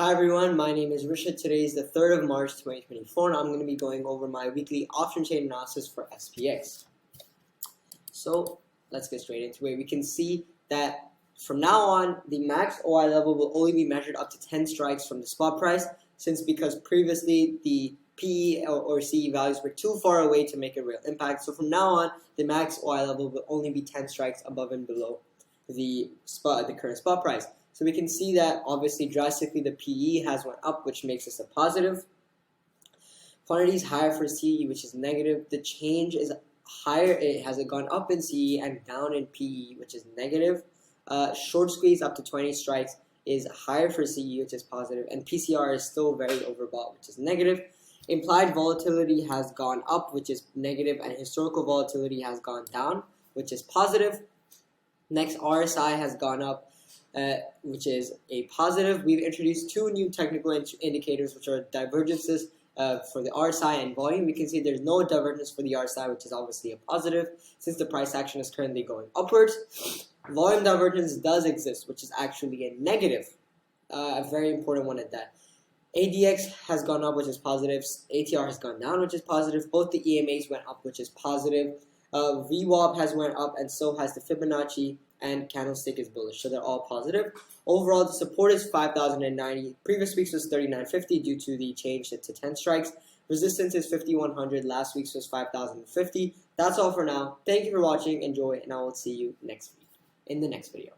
Hi everyone, my name is Rishad. Today is the 3rd of March 2024 and I'm going to be going over my weekly option chain analysis for SPX. So let's get straight into it. We can see that from now on, the max OI level will only be measured up to 10 strikes from the spot price, because previously the PE or CE values were too far away to make a real impact. So from now on, the max OI level will only be 10 strikes above and below the current spot price. So we can see that obviously drastically the PE has went up, which makes this a positive. Quantity is higher for CE, which is negative. The change is higher. It has gone up in CE and down in PE, which is negative. Short squeeze up to 20 strikes is higher for CE, which is positive. And PCR is still very overbought, which is negative. Implied volatility has gone up, which is negative, and historical volatility has gone down, which is positive. Next, RSI has gone up, which is a positive. We've introduced two new technical indicators, which are divergences for the RSI and volume. We can see there's no divergence for the RSI, which is obviously a positive since the price action is currently going upwards. Volume divergence does exist, which is actually a negative, a very important one at that. ADX has gone up, which is positive. ATR has gone down, which is positive. Both the EMAs went up, which is positive. VWAP has went up, and so has the Fibonacci, and candlestick is bullish, so they're all positive. Overall, the support is 5,090. Previous week's was 3,950 due to the change to 10 strikes. Resistance is 5,100. Last week's was 5,050. That's all for now. Thank you for watching. Enjoy, and I will see you next week in the next video.